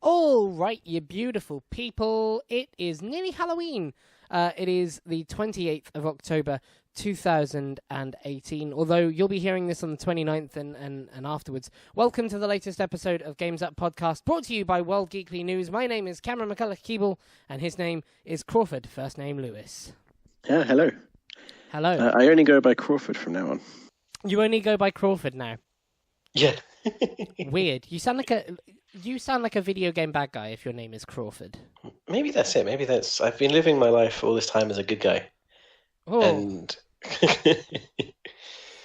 All right, you beautiful people. It is nearly Halloween. It is the 28th of October, 2018. Although you'll be hearing this on the 29th and afterwards. Welcome to the latest episode of Games Up Podcast, brought to you by World Geekly News. My name is Cameron McCulloch-Keeble, and his name is Crawford, first name Lewis. Yeah, hello. Hello. I only go by Crawford from now on. You only go by Crawford now? Yeah. Weird. You sound like a video game bad guy if your name is Crawford. Maybe that's it. I've been living my life all this time as a good guy. Oh. And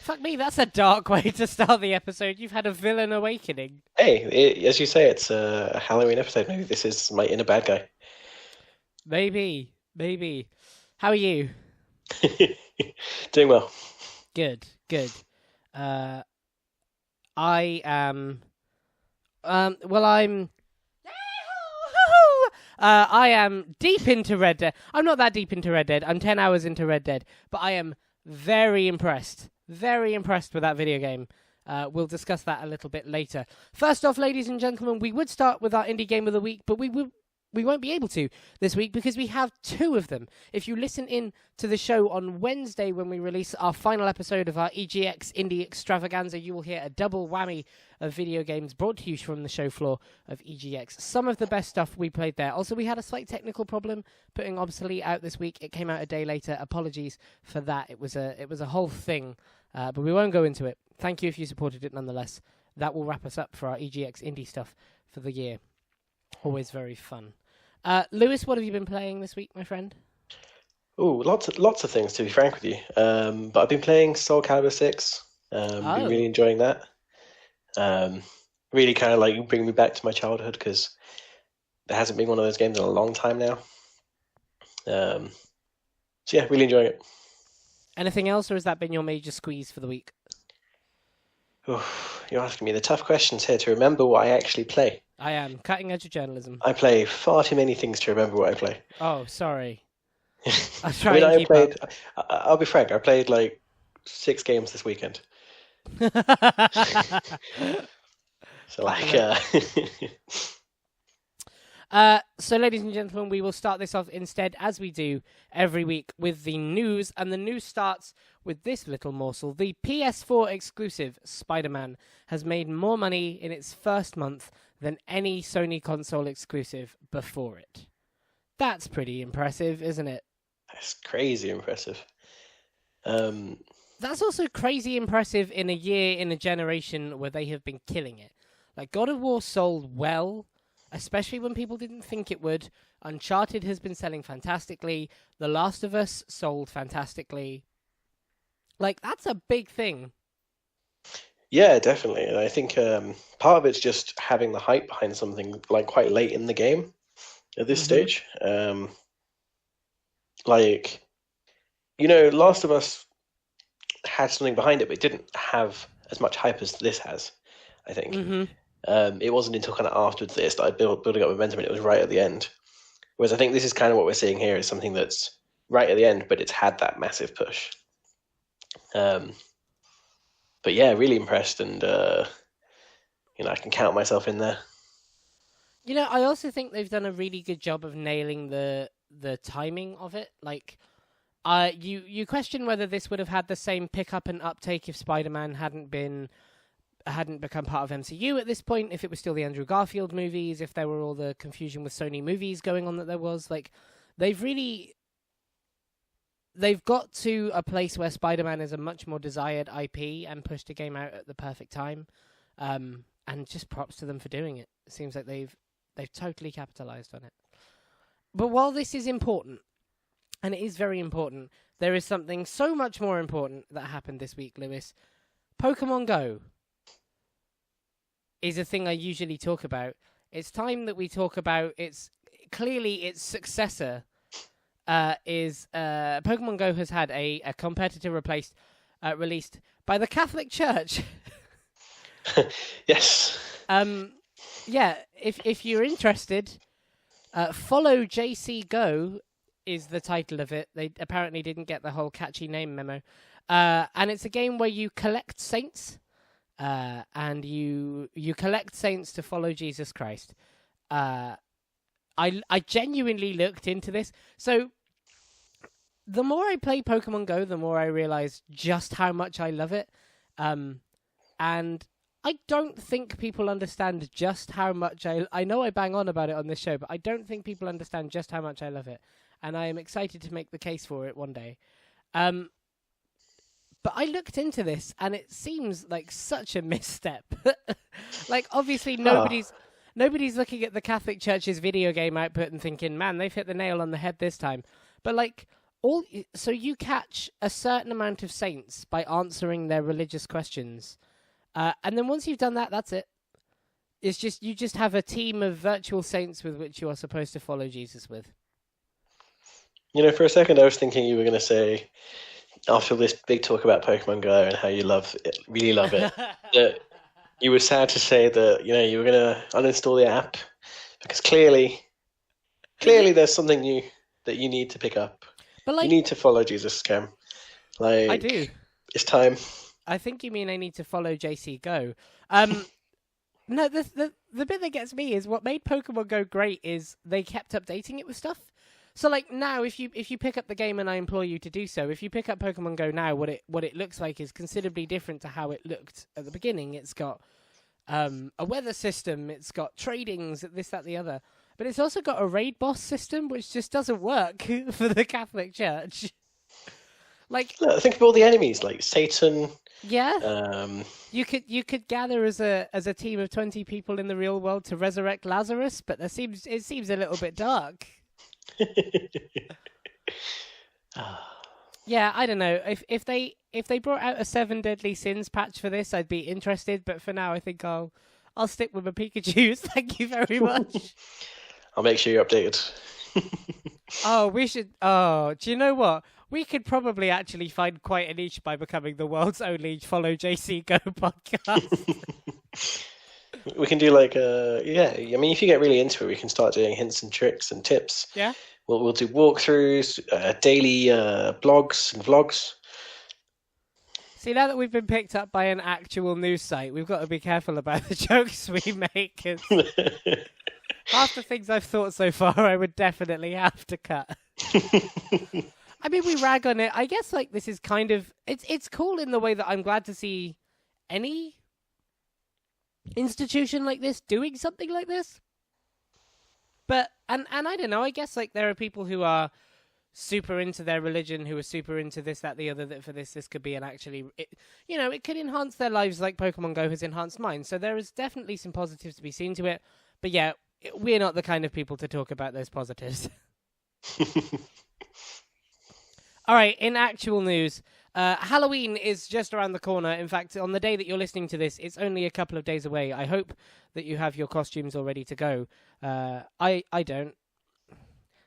fuck me, that's a dark way to start the episode. You've had a villain awakening. Hey, as you say, it's a Halloween episode. Maybe this is my inner bad guy. Maybe. How are you? Doing well. Good. I am. I'm. I am deep into Red Dead. I'm not that deep into Red Dead. I'm 10 hours into Red Dead, but I am very impressed. Very impressed with that video game. We'll discuss that a little bit later. First off, ladies and gentlemen, we would start with our indie game of the week, but we won't be able to this week because we have two of them. If you listen in to the show on Wednesday when we release our final episode of our EGX Indie Extravaganza, you will hear a double whammy of video games brought to you from the show floor of EGX. Some of the best stuff we played there. Also, we had a slight technical problem putting Obsolete out this week. It came out a day later. Apologies for that. It was a whole thing, but we won't go into it. Thank you if you supported it nonetheless. That will wrap us up for our EGX Indie stuff for the year. Always very fun. Lewis, what have you been playing this week, my friend? Oh, lots of things, to be frank with you. But I've been playing Soul Calibur 6. Been really enjoying that. Really kind of like bring me back to my childhood because there hasn't been one of those games in a long time now. So yeah, really enjoying it. Anything else, or has that been your major squeeze for the week? You're asking me the tough questions here to remember what I actually play. I am. Cutting edge of journalism. I play far too many things to remember what I play. Oh, sorry. I'll try and keep up. I'll be frank, I played like 6 games this weekend. So so ladies and gentlemen, we will start this off instead, as we do every week, with the news. And the news starts with this little morsel. The PS4 exclusive Spider-Man has made more money in its first month than any Sony console exclusive before it. That's pretty impressive, isn't it? That's crazy impressive. That's also crazy impressive in a year, in a generation where they have been killing it. Like, God of War sold well, especially when people didn't think it would. Uncharted has been selling fantastically. The Last of Us sold fantastically. Like, that's a big thing. Yeah, definitely. And I think part of it's just having the hype behind something like quite late in the game at this stage. Like, Last of Us had something behind it, but it didn't have as much hype as this has, I think. It wasn't until kind of afterwards that it started building up momentum, and it was right at the end. Whereas I think this is kind of what we're seeing here is something that's right at the end, but it's had that massive push. But yeah, really impressed, and I can count myself in there. I also think they've done a really good job of nailing the timing of it. Like, you question whether this would have had the same pickup and uptake if Spider-Man hadn't become part of MCU at this point, if it was still the Andrew Garfield movies, if there were all the confusion with Sony movies going on that there was. Like, they've got to a place where Spider-Man is a much more desired IP and pushed a game out at the perfect time. And just props to them for doing it. It seems like they've totally capitalized on it. But while this is important, and it is very important, there is something so much more important that happened this week, Lewis. Pokemon Go is a thing I usually talk about. It's time that we talk about its successor. Pokemon Go has had a competitor released by the Catholic Church. Yes. Yeah, if you're interested, follow JC Go is the title of it. They apparently didn't get the whole catchy name memo. And it's a game where you collect saints, and you collect saints to follow Jesus Christ. I genuinely looked into this. So the more I play Pokemon Go, the more I realize just how much I love it. And I don't think people understand just how much I know I bang on about it on this show, but I don't think people understand just how much I love it. And I am excited to make the case for it one day. But I looked into this, and it seems like such a misstep. Like, obviously, nobody's looking at the Catholic Church's video game output and thinking, man, they've hit the nail on the head this time. But, like, so you catch a certain amount of saints by answering their religious questions. And then once you've done that, that's it. It's just, you just have a team of virtual saints with which you are supposed to follow Jesus with. You know, for a second I was thinking you were going to say, after this big talk about Pokemon Go and how you love it, really love it, that you were sad to say that, you know, you were going to uninstall the app because clearly there's something new that you need to pick up. But like, you need to follow Jesus, Cam. Like, I do. It's time. I think you mean I need to follow JC Go. No, the bit that gets me is what made Pokemon Go great is they kept updating it with stuff. So like now, if you pick up the game, and I implore you to do so, if you pick up Pokemon Go now, what it looks like is considerably different to how it looked at the beginning. It's got a weather system, it's got tradings, this, that, the other, but it's also got a raid boss system, which just doesn't work for the Catholic Church. Like, look, think of all the enemies, like Satan. Yeah. You could gather as a team of 20 people in the real world to resurrect Lazarus, but it seems a little bit dark. Yeah, I don't know. If they brought out a 7 Deadly Sins patch for this, I'd be interested. But for now, I think I'll stick with my Pikachu's. Thank you very much. I'll make sure you're updated. We should. Oh, do you know what? We could probably actually find quite a niche by becoming the world's only Follow JC Go podcast. We can do like yeah. I mean, if you get really into it, we can start doing hints and tricks and tips. Yeah. We'll do walkthroughs, daily blogs and vlogs. See, now that we've been picked up by an actual news site, we've got to be careful about the jokes we make. Cause half the things I've thought so far, I would definitely have to cut. I mean, we rag on it. I guess like this is kind of it's cool in the way that I'm glad to see any institution like this doing something like this. But and I don't know, I guess like there are people who are super into their religion, who are super into this, that, the other, that for this could be an actually it could enhance their lives like Pokemon Go has enhanced mine. So there is definitely some positives to be seen to it. But yeah, we're not the kind of people to talk about those positives. All right, in actual news, Halloween is just around the corner. In fact, on the day that you're listening to this, it's only a couple of days away. I hope that you have your costumes all ready to go. I don't.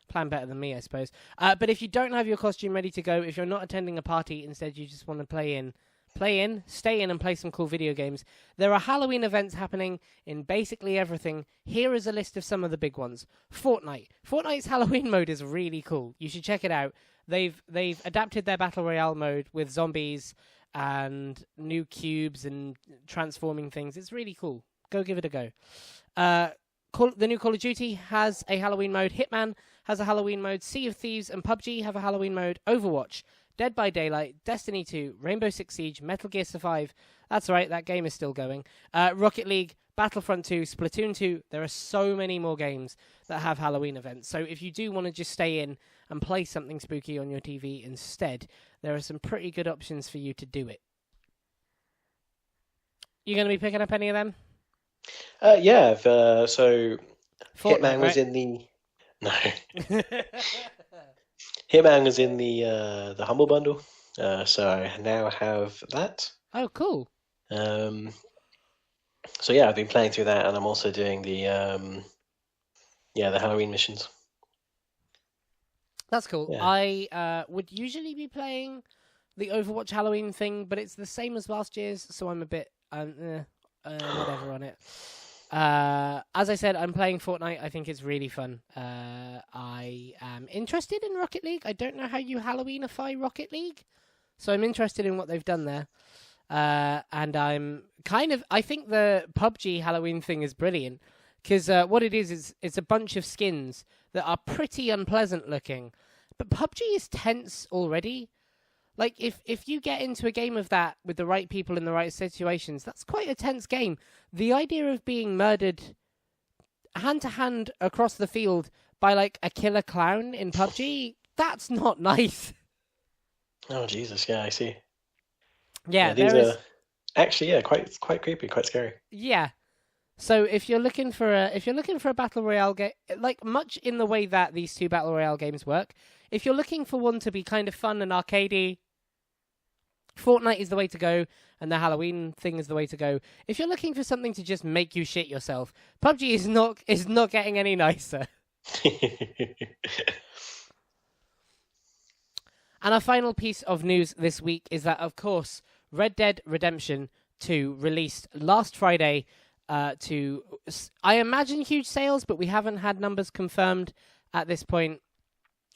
Plan better than me, I suppose. But if you don't have your costume ready to go, if you're not attending a party, instead you just want to stay in and play some cool video games, there are Halloween events happening in basically everything. Here is a list of some of the big ones. Fortnite's Halloween mode is really cool. You should check it out. They've adapted their Battle Royale mode with zombies and new cubes and transforming things. It's really cool. Go give it a go. The new Call of Duty has a Halloween mode. Hitman has a Halloween mode. Sea of Thieves and PUBG have a Halloween mode. Overwatch, Dead by Daylight, Destiny 2, Rainbow Six Siege, Metal Gear Survive. That's right, that game is still going. Rocket League, Battlefront 2, Splatoon 2. There are so many more games that have Halloween events. So if you do want to just stay in and play something spooky on your TV instead, there are some pretty good options for you to do it. You going to be picking up any of them? Yeah. So Fortnite, Hitman was right? in the Hitman was in the Humble Bundle. So I now have that. Oh, cool. So yeah, I've been playing through that, and I'm also doing the Halloween missions. That's cool. Yeah. I would usually be playing the Overwatch Halloween thing, but it's the same as last year's, so I'm a bit whatever on it. As I said, I'm playing Fortnite. I think it's really fun. I am interested in Rocket League. I don't know how you Halloweenify Rocket League, so I'm interested in what they've done there. And I think the PUBG Halloween thing is brilliant, Because what it is it's a bunch of skins that are pretty unpleasant looking. But PUBG is tense already. Like, if you get into a game of that with the right people in the right situations, that's quite a tense game. The idea of being murdered hand to hand across the field by, like, a killer clown in PUBG, that's not nice. Oh Jesus, yeah, I see. Yeah, These there is. are actually quite creepy, quite scary. Yeah. So if you're looking for a battle royale game, like much in the way that these two battle royale games work, if you're looking for one to be kind of fun and arcadey, Fortnite is the way to go, and the Halloween thing is the way to go. If you're looking for something to just make you shit yourself, PUBG is not getting any nicer. And our final piece of news this week is that, of course, Red Dead Redemption 2 released last Friday to, I imagine, huge sales, but we haven't had numbers confirmed at this point.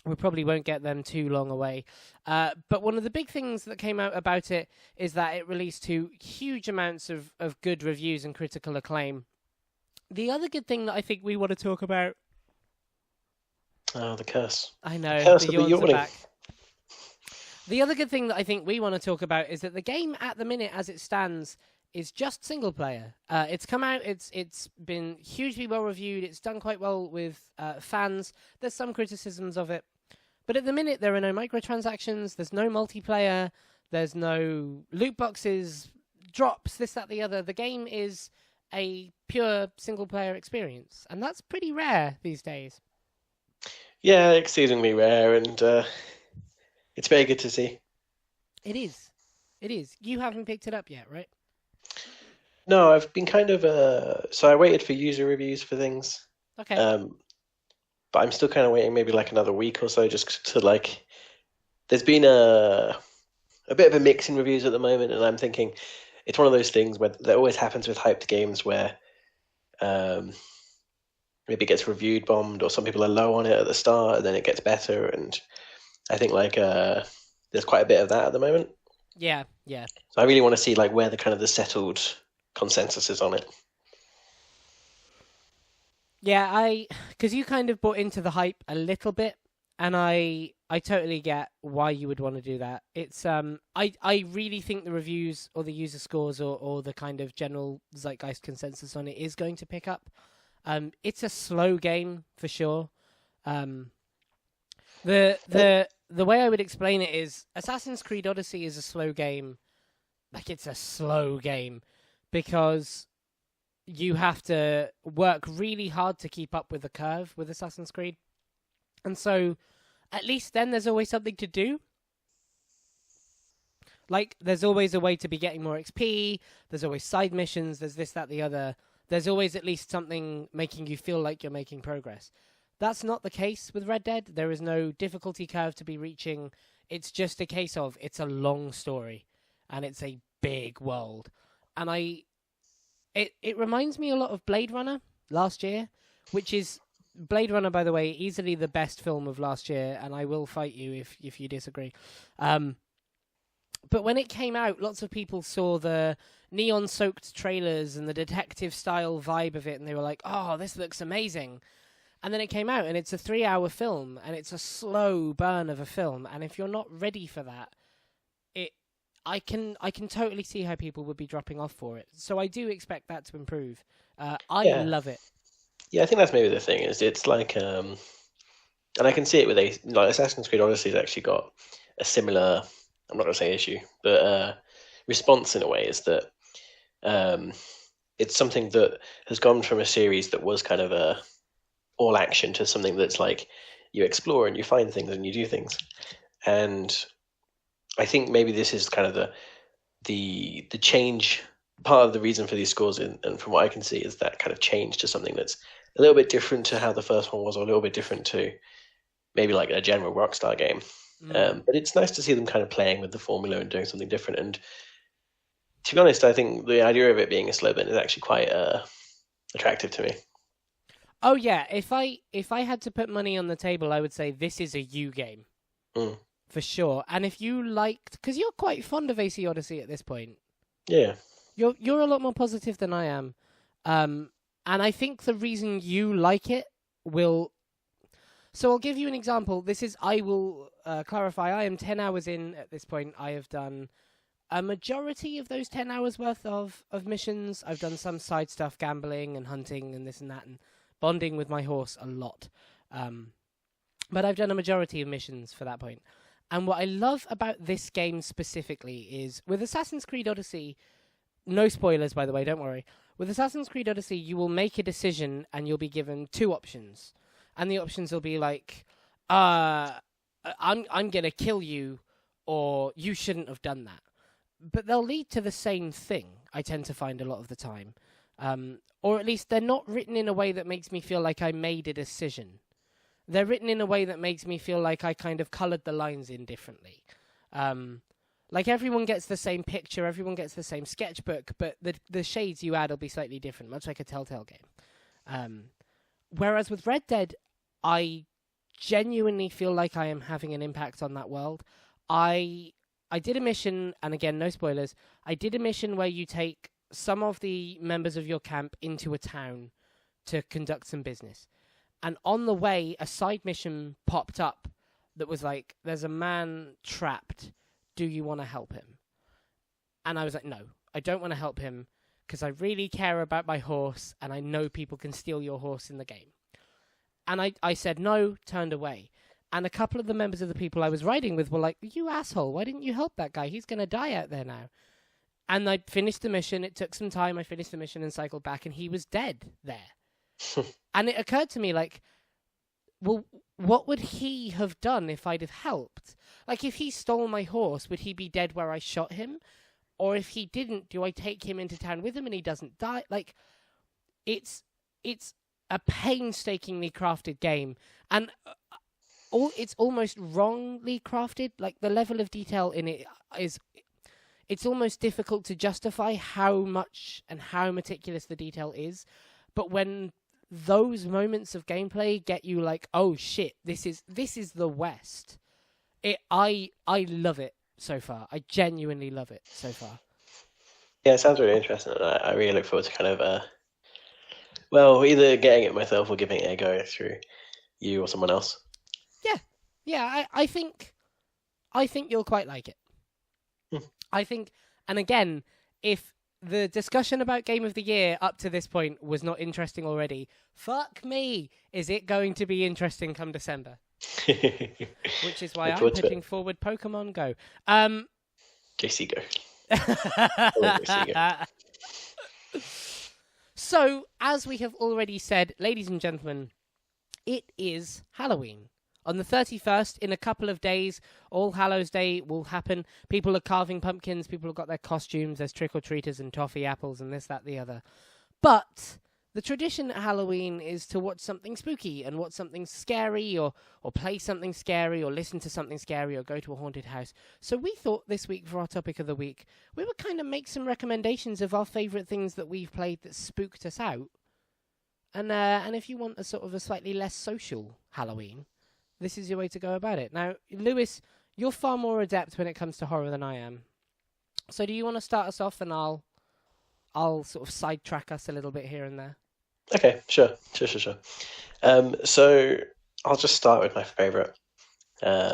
We probably won't get them too long away. But one of the big things that came out about it is that it released to huge amounts of good reviews and critical acclaim. The other good thing that I think we want to talk about... Oh, the curse. I know, Curse the of the yawns are yawning. back. The other good thing that I think we want to talk about is that the game at the minute, as it stands, is just single player. It's come out. It's been hugely well reviewed. It's done quite well with fans. There's some criticisms of it, but at the minute there are no microtransactions. There's no multiplayer. There's no loot boxes, drops, this, that, the other. The game is a pure single player experience, and that's pretty rare these days. Yeah, exceedingly rare, and it's very good to see. It is. It is. You haven't picked it up yet, right? No, I've been kind of so I waited for user reviews for things. Okay. But I'm still kind of waiting maybe like another week or so just to like. There's been a bit of a mix in reviews at the moment, and I'm thinking it's one of those things where that always happens with hyped games where maybe it gets reviewed bombed, or some people are low on it at the start, and then it gets better. And I think like there's quite a bit of that at the moment. Yeah, yeah. So I really want to see like where the kind of the settled consensus is on it. Yeah, because you kind of bought into the hype a little bit, and I totally get why you would want to do that. It's I really think the reviews or the user scores or the kind of general zeitgeist consensus on it is going to pick up. It's a slow game for sure. The way I would explain it is Assassin's Creed Odyssey is a slow game. Like, it's a slow game because you have to work really hard to keep up with the curve with Assassin's Creed. And so, at least then there's always something to do. Like, there's always a way to be getting more XP, there's always side missions, there's this, that, the other. There's always at least something making you feel like you're making progress. That's not the case with Red Dead. There is no difficulty curve to be reaching. It's just a case of it's a long story, and it's a big world. And it reminds me a lot of Blade Runner last year, which is, Blade Runner, by the way, easily the best film of last year, and I will fight you if you disagree. But when it came out, lots of people saw the neon-soaked trailers and the detective-style vibe of it, and they were like, oh, this looks amazing. And then it came out, and it's a 3-hour film, and it's a slow burn of a film. And if you're not ready for that, I can totally see how people would be dropping off for it. So I do expect that to improve. I love it. Yeah, I think that's maybe the thing. Is it's like, and I can see it with like Assassin's Creed Odyssey has actually got a similar. I'm not going to say issue, but response in a way is that it's something that has gone from a series that was kind of a all action to something that's like you explore and you find things and you do things. And I think maybe this is kind of the change. Part of the reason for these scores, and from what I can see, is that kind of change to something that's a little bit different to how the first one was, or a little bit different to maybe like a general Rockstar game. But it's nice to see them kind of playing with the formula and doing something different. And to be honest, I think the idea of it being a slow burn is actually quite attractive to me. Oh yeah, if I had to put money on the table, I would say this is a you game for sure. And if you liked, because you're quite fond of AC Odyssey at this point, Yeah, you're a lot more positive than I am. And I think the reason you like it will. So I'll give you an example. I will clarify. I am 10 hours in at this point. I have done a majority of those 10 hours worth of missions. I've done some side stuff, gambling and hunting and this and that, and bonding with my horse a lot. But I've done a majority of missions for that point. And what I love about this game specifically is with Assassin's Creed Odyssey, no spoilers, by the way, don't worry. With Assassin's Creed Odyssey, you will make a decision and you'll be given two options. And the options will be like, I'm going to kill you, or you shouldn't have done that. But they'll lead to the same thing, I tend to find a lot of the time. Or at least they're not written in a way that makes me feel like I made a decision. They're written in a way that makes me feel like I kind of coloured the lines in differently. Like everyone gets the same picture, everyone gets the same sketchbook, but the shades you add will be slightly different, much like a Telltale game. Whereas with Red Dead, I genuinely feel like I am having an impact on that world. I did a mission, and again, no spoilers, I did a mission where you take some of the members of your camp into a town to conduct some business. And on the way, a side mission popped up that was like, there's a man trapped. Do you want to help him? And I was like, no, I don't want to help him because I really care about my horse and I know people can steal your horse in the game. And I said no, turned away. And a couple of the members of the people I was riding with were like, you asshole, why didn't you help that guy? He's going to die out there now. And I finished the mission. It took some time. I finished the mission and cycled back, and he was dead there. And it occurred to me, like, well, what would he have done if I'd have helped? Like, if he stole my horse, would he be dead where I shot him? Or if he didn't, do I take him into town with him and he doesn't die? Like, it's a painstakingly crafted game. And it's almost wrongly crafted. Like, the level of detail in it is... It's almost difficult to justify how much and how meticulous the detail is. But when those moments of gameplay get you like, oh shit, this is the West. I love it so far. I genuinely love it so far. Yeah, it sounds really interesting. And I really look forward to kind of, either getting it myself or giving it a go through you or someone else. Yeah. I think you'll quite like it. I think, and again, if the discussion about Game of the Year up to this point was not interesting already, fuck me, is it going to be interesting come December? Which is why I'm putting forward Pokemon Go. JC Go. So, as we have already said, ladies and gentlemen, it is Halloween. On the 31st, in a couple of days, All Hallows Day will happen. People are carving pumpkins. People have got their costumes. There's trick-or-treaters and toffee apples and this, that, the other. But the tradition at Halloween is to watch something spooky and watch something scary or play something scary or listen to something scary or go to a haunted house. So we thought this week for our topic of the week, we would kind of make some recommendations of our favourite things that we've played that spooked us out. And if you want a sort of a slightly less social Halloween, this is your way to go about it. Now, Lewis, you're far more adept when it comes to horror than I am. So do you want to start us off and I'll sort of sidetrack us a little bit here and there? Okay, sure. So I'll just start with my favourite,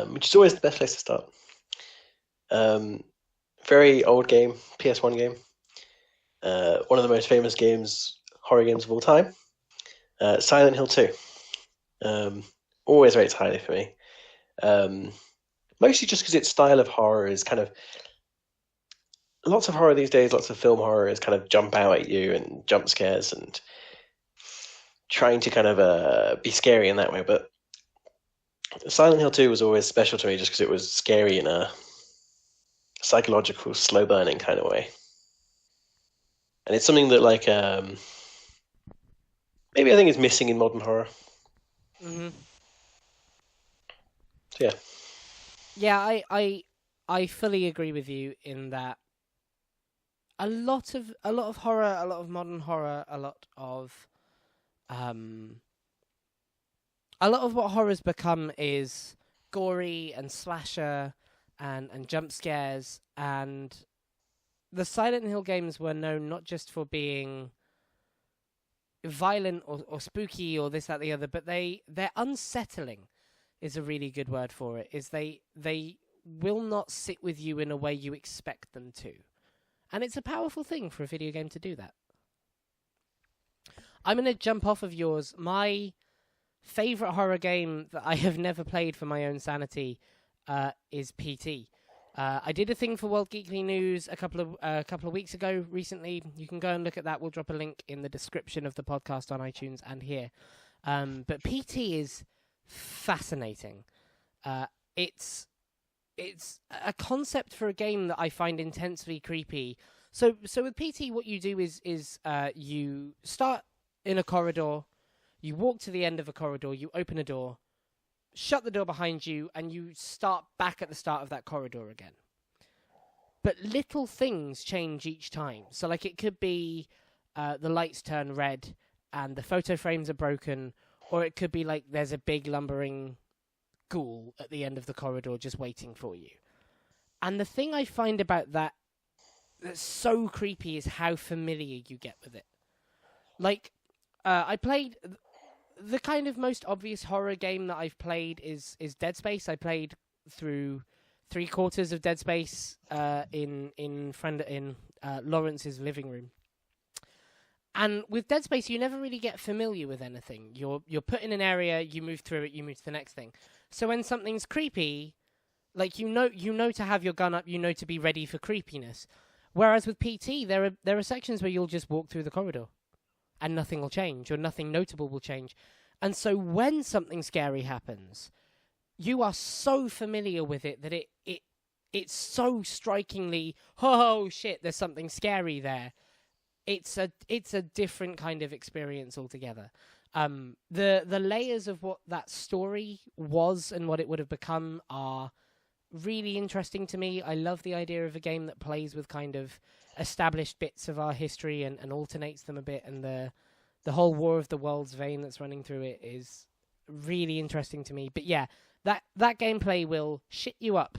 which is always the best place to start. Very old game, PS1 game. One of the most famous horror games of all time. Silent Hill 2. Always rates highly for me. Mostly just because its style of horror is kind of... Lots of horror these days, lots of film horror is kind of jump out at you and jump scares and trying to kind of be scary in that way. But Silent Hill 2 was always special to me just because it was scary in a psychological, slow-burning kind of way. And it's something that, like, maybe I think is missing in modern horror. Mm-hmm. So, yeah. Yeah, I fully agree with you in that a lot of horror, a lot of modern horror, a lot of what horror's become is gory and slasher and jump scares, and the Silent Hill games were known not just for being violent or spooky or this, that, the other, but they're unsettling is a really good word for it. Is they will not sit with you in a way you expect them to. And it's a powerful thing for a video game to do that. I'm going to jump off of yours. My favorite horror game that I have never played for my own sanity is PT. I did a thing for World Geekly News a couple of weeks ago recently. You can go and look at that. We'll drop a link in the description of the podcast on iTunes and here. But PT is fascinating. It's a concept for a game that I find intensely creepy. So with PT, what you do is you start in a corridor, you walk to the end of a corridor, you open a door, shut the door behind you, and you start back at the start of that corridor again. But little things change each time. So like it could be the lights turn red and the photo frames are broken, or it could be like there's a big lumbering ghoul at the end of the corridor just waiting for you. And the thing I find about that that's so creepy is how familiar you get with it. Like, I played the kind of most obvious horror game that I've played is Dead Space. I played through 3/4 of Dead Space in Lawrence's living room. And with Dead Space, you never really get familiar with anything. You're put in an area, you move through it, you move to the next thing. So when something's creepy, like you know to have your gun up, you know to be ready for creepiness. Whereas with PT, there are sections where you'll just walk through the corridor, and nothing will change, or nothing notable will change. And so when something scary happens, you are so familiar with it that it's so strikingly, oh shit, there's something scary there. It's a different kind of experience altogether. The layers of what that story was and what it would have become are really interesting to me. I love the idea of a game that plays with kind of established bits of our history and alternates them a bit, and the whole War of the Worlds vein that's running through it is really interesting to me. But yeah, that gameplay will shit you up.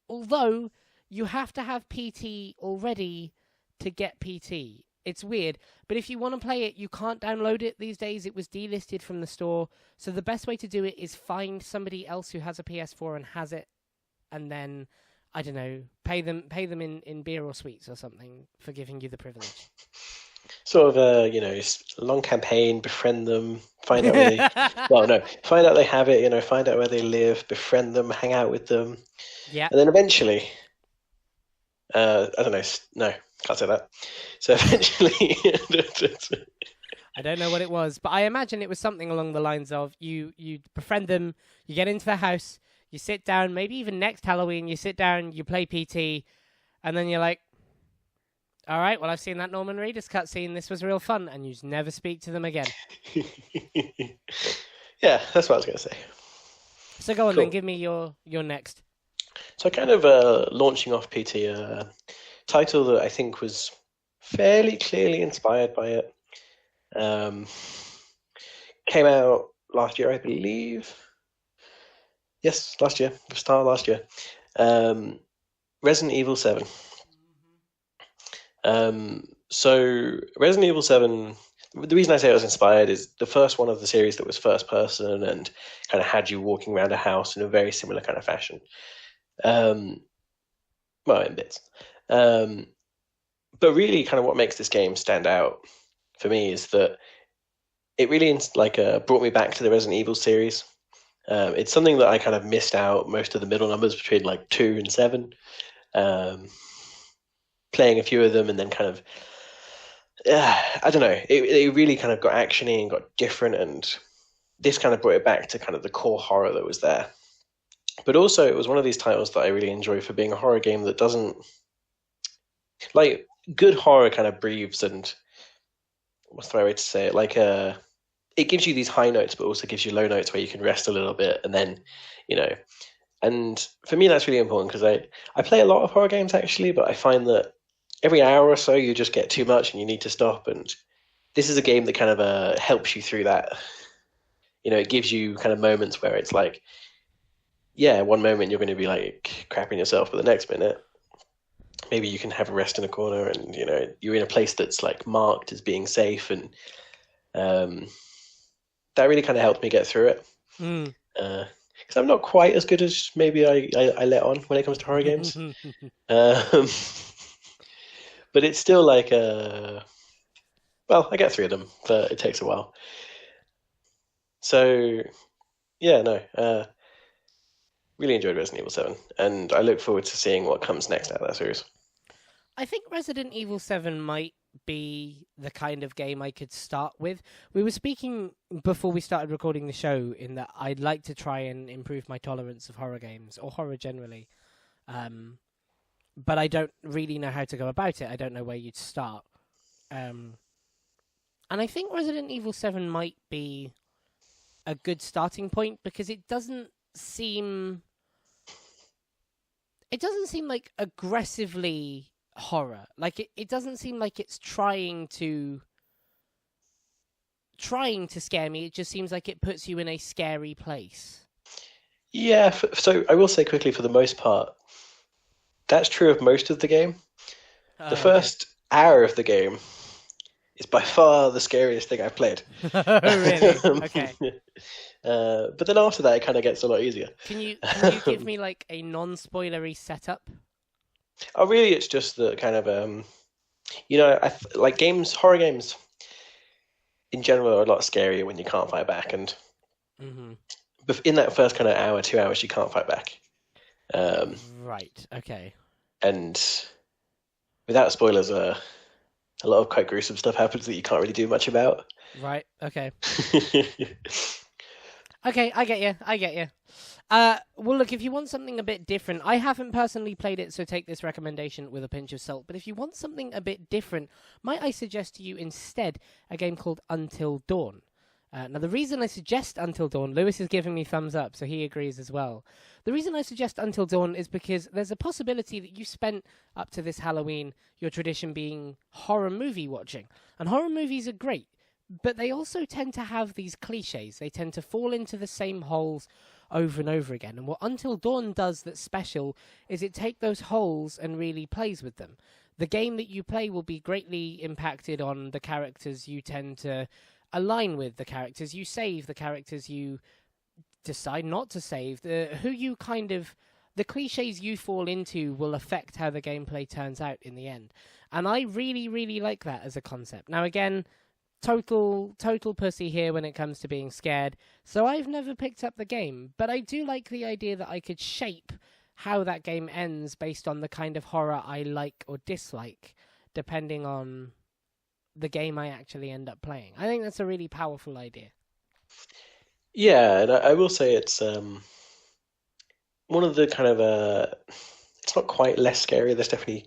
Although you have to have PT already to get PT. It's weird, but if you want to play it, you can't download it these days. It was delisted from the store. So the best way to do it is find somebody else who has a PS4 and has it, and then, I don't know, pay them in beer or sweets or something for giving you the privilege. Sort of a long campaign, befriend them, find out where find out they have it, find out where they live, befriend them, hang out with them. Yeah. And then eventually, I don't know, no, can't say that. So eventually, I don't know what it was, but I imagine it was something along the lines of you befriend them, you get into the house, you sit down, maybe even next Halloween, you sit down, you play PT, and then you're like, all right, well, I've seen that Norman Reedus cutscene, this was real fun, and you just never speak to them again. Yeah, that's what I was going to say. So go on then, give me your next. So kind of launching off PT, a title that I think was fairly clearly inspired by it. Came out last year, I believe. Yes, last year. Resident Evil 7. So Resident Evil 7, the reason I say it was inspired is the first one of the series that was first person and kind of had you walking around a house in a very similar kind of fashion. Well, in bits. But really kind of what makes this game stand out for me is that it really brought me back to the Resident Evil series. It's something that I kind of missed out most of the middle numbers between like 2 and 7. Playing a few of them and then kind of, I don't know, it really kind of got actiony and got different, and this kind of brought it back to kind of the core horror that was there. But also it was one of these titles that I really enjoy for being a horror game that doesn't, like, good horror kind of breathes and, what's the right way to say it, like it gives you these high notes but also gives you low notes where you can rest a little bit, and then, and for me that's really important because I play a lot of horror games actually, but I find that every hour or so you just get too much and you need to stop, and this is a game that kind of helps you through that. It gives you kind of moments where it's like, yeah, one moment you're going to be like crapping yourself, but the next minute maybe you can have a rest in a corner, and you're in a place that's like marked as being safe, and um, that really kind of helped me get through it. Mm. Because I'm not quite as good as maybe I let on when it comes to horror games. Um, but it's still like well, I get through them, but it takes a while. So yeah, no, really enjoyed Resident Evil 7, and I look forward to seeing what comes next out of that series. I think Resident Evil 7 might be the kind of game I could start with. We were speaking before we started recording the show in that I'd like to try and improve my tolerance of horror games or horror generally. But I don't really know how to go about it. I don't know where you'd start. And I think Resident Evil 7 might be a good starting point because it doesn't seem like aggressively horror. Like it doesn't seem like it's trying to scare me. It just seems like it puts you in a scary place. Yeah, so I will say quickly, for the most part, that's true of most of the game. The Oh, okay. first hour of the game is by far the scariest thing I've played. Really? Okay. But then after that, it kind of gets a lot easier. Can you give me like a non-spoilery setup? Oh, really? It's just the kind of like horror games in general are a lot scarier when you can't fight back, and Hmm. in that first kind of hour, 2 hours, you can't fight back. Right. Okay. And without spoilers, a lot of quite gruesome stuff happens that you can't really do much about. Right. Okay. Okay. I get you. I get you. Well, look, if you want something a bit different, I haven't personally played it, so take this recommendation with a pinch of salt. But if you want something a bit different, might I suggest to you instead a game called Until Dawn? Now, the reason I suggest Until Dawn, Lewis is giving me thumbs up, so he agrees as well. The reason I suggest Until Dawn is because there's a possibility that you spent up to this Halloween your tradition being horror movie watching. And horror movies are great, but they also tend to have these cliches. They tend to fall into the same holes over and over again. And what Until Dawn does that's special is it takes those holes and really plays with them. The game that you play will be greatly impacted on the characters you tend to align with, the characters you save, the characters you decide not to save, the cliches you fall into will affect how the gameplay turns out in the end. And I really, really like that as a concept. Now, again, total pussy here when it comes to being scared, so I've never picked up the game, but I do like the idea that I could shape how that game ends based on the kind of horror I like or dislike, depending on the game I actually end up playing. I think that's a really powerful idea. Yeah, and I will say it's one of the kind of it's not quite less scary. There's definitely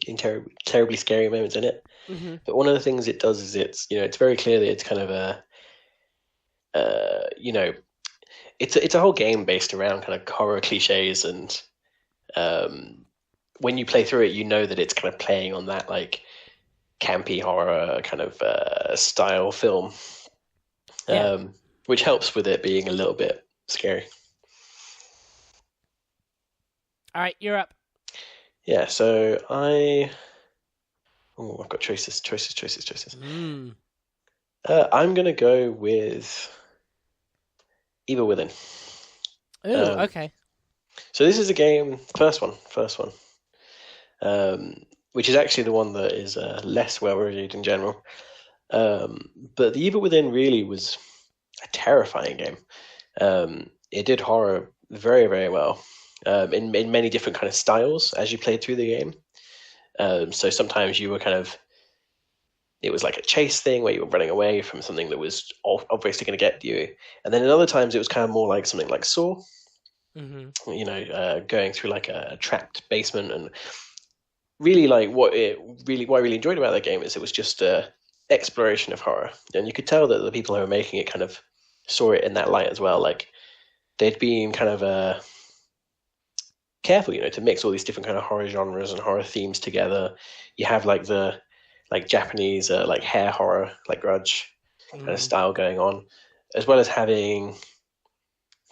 terribly scary moments in it. Mm-hmm. But one of the things it does is it's very clear that it's kind of it's a whole game based around kind of horror cliches, and when you play through it, you know that it's kind of playing on that like campy horror kind of style film, Yeah. which helps with it being a little bit scary. All right, you're up. Yeah, so I've got choices. Mm. I'm gonna go with Evil Within. Oh, okay. So this is a game, first one, which is actually the one that is less well reviewed in general. But the Evil Within really was a terrifying game. It did horror very, very well in many different kind of styles as you played through the game. So sometimes you were it was like a chase thing where you were running away from something that was obviously going to get you. And then in other times it was kind of more like something like Saw, going through like a trapped basement. And really like what I really enjoyed about that game is it was just exploration of horror. And you could tell that the people who were making it kind of saw it in that light as well. Like they'd been kind of careful, to mix all these different kind of horror genres and horror themes together. You have like the Japanese like hair horror, like Grudge kind of style going on, as well as having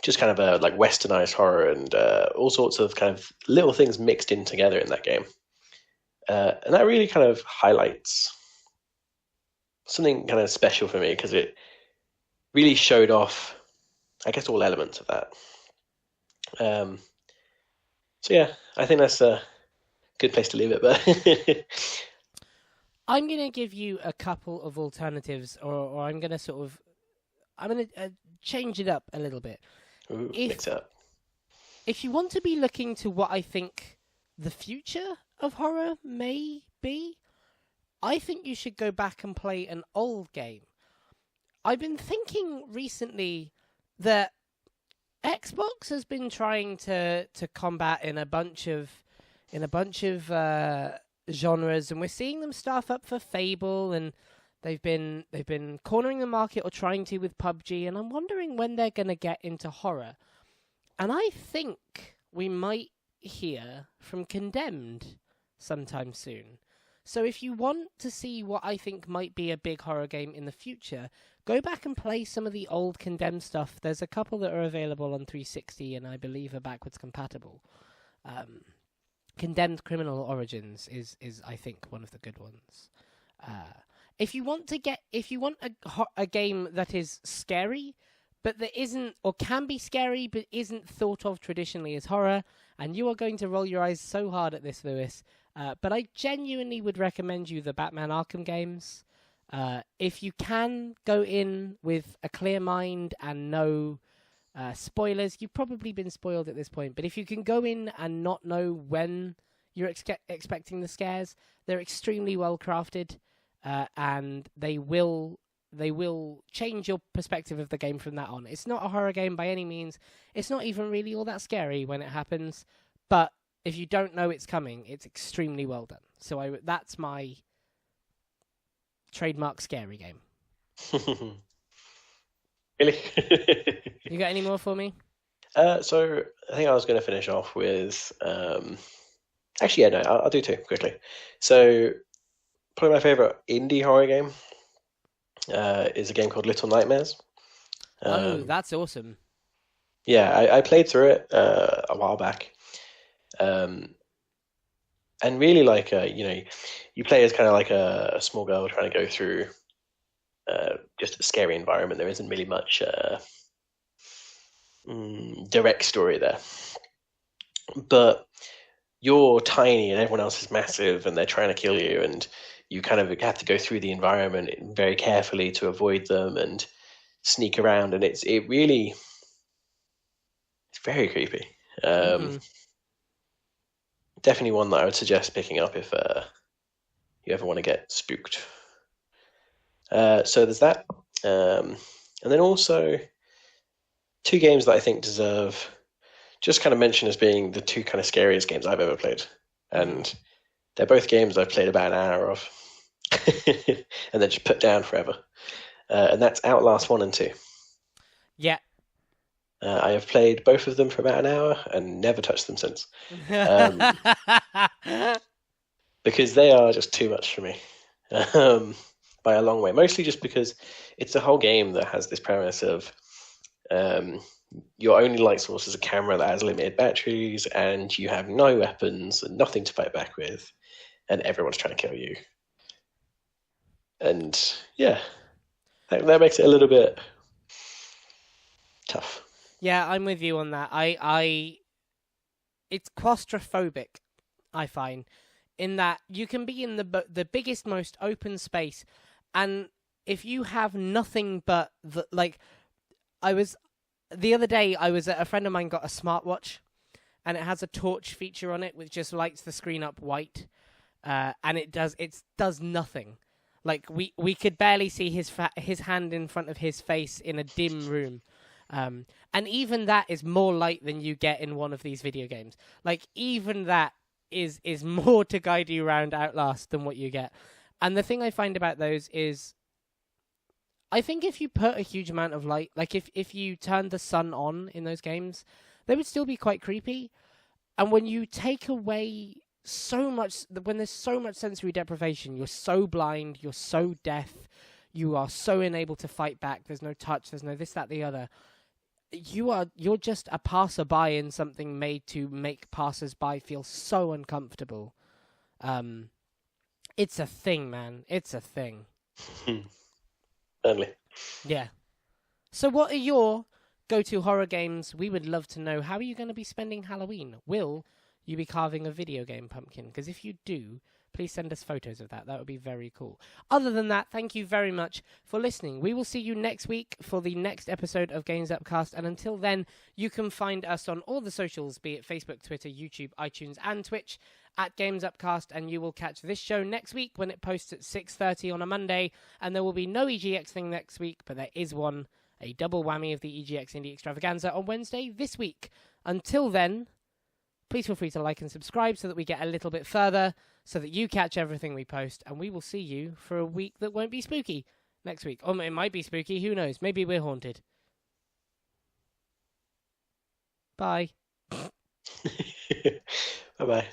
just kind of a like westernized horror and all sorts of kind of little things mixed in together in that game. And that really kind of highlights something kind of special for me because it really showed off, I guess, all elements of that. Um, so yeah, I think that's a good place to leave it. But I'm going to give you a couple of alternatives, or I'm going to change it up a little bit. ooh, mix it If up. if you want to be looking to what I think the future of horror may be, I think you should go back and play an old game. I've been thinking recently that Xbox has been trying to combat in a bunch of genres, and we're seeing them staff up for Fable, and they've been cornering the market or trying to with PUBG, and I'm wondering when they're going to get into horror. And I think we might hear from Condemned sometime soon. So if you want to see what I think might be a big horror game in the future, go back and play some of the old Condemned stuff. There's a couple that are available on 360 and I believe are backwards compatible. Condemned Criminal Origins is I think one of the good ones. If you want a game that is scary, but that isn't, or can be scary, but isn't thought of traditionally as horror, and you are going to roll your eyes so hard at this, Lewis. But I genuinely would recommend you the Batman Arkham games. If you can go in with a clear mind and no spoilers, you've probably been spoiled at this point, but if you can go in and not know when you're expecting the scares, they're extremely well crafted, and they will change your perspective of the game from that on. It's not a horror game by any means. It's not even really all that scary when it happens, but if you don't know it's coming, it's extremely well done. So that's my trademark scary game. Really? You got any more for me? So I think I was going to finish off with. Actually, yeah, no, I'll do two quickly. So probably my favorite indie horror game is a game called Little Nightmares. That's awesome. Yeah, I played through it a while back, and really like you play as kind of like a small girl trying to go through just a scary environment. There isn't really much direct story there, but you're tiny and everyone else is massive, and they're trying to kill you, and you kind of have to go through the environment very carefully to avoid them and sneak around, and it's very creepy. Definitely one that I would suggest picking up if you ever want to get spooked. So there's that, and then also two games that I think deserve just kind of mention as being the two kind of scariest games I've ever played, and they're both games I've played about an hour of, and then just put down forever. And that's Outlast 1 and 2. Yeah. I have played both of them for about an hour and never touched them since. Because they are just too much for me. By a long way. Mostly just because it's a whole game that has this premise of your only light source is a camera that has limited batteries, and you have no weapons and nothing to fight back with, and everyone's trying to kill you. And yeah, that makes it a little bit tough. Yeah, I'm with you on that. It's claustrophobic, I find, in that you can be in the biggest, most open space, and if you have nothing but the other day, a friend of mine got a smartwatch, and it has a torch feature on it which just lights the screen up white, and it does nothing. Like we could barely see his hand in front of his face in a dim room. And even that is more light than you get in one of these video games. Like, even that is more to guide you around Outlast than what you get. And the thing I find about those is, I think if you put a huge amount of light, like if you turned the sun on in those games, they would still be quite creepy. And when you take away so much, when there's so much sensory deprivation, you're so blind, you're so deaf, you are so unable to fight back, there's no touch, there's no this, that, the other. You're just a passerby in something made to make passers-by feel so uncomfortable. It's a thing, man. It's a thing. Certainly. Yeah. So what are your go-to horror games? We would love to know. How are you going to be spending Halloween? Will you be carving a video game pumpkin? Because if you do, please send us photos of that. That would be very cool. Other than that, thank you very much for listening. We will see you next week for the next episode of Games Upcast. And until then, you can find us on all the socials, be it Facebook, Twitter, YouTube, iTunes, and Twitch at Games Upcast. And you will catch this show next week when it posts at 6:30 on a Monday. And there will be no EGX thing next week, but there is one. A double whammy of the EGX Indie Extravaganza on Wednesday this week. Until then, please feel free to like and subscribe so that we get a little bit further, so that you catch everything we post, and we will see you for a week that won't be spooky next week. Or it might be spooky, who knows? Maybe we're haunted. Bye. Bye-bye.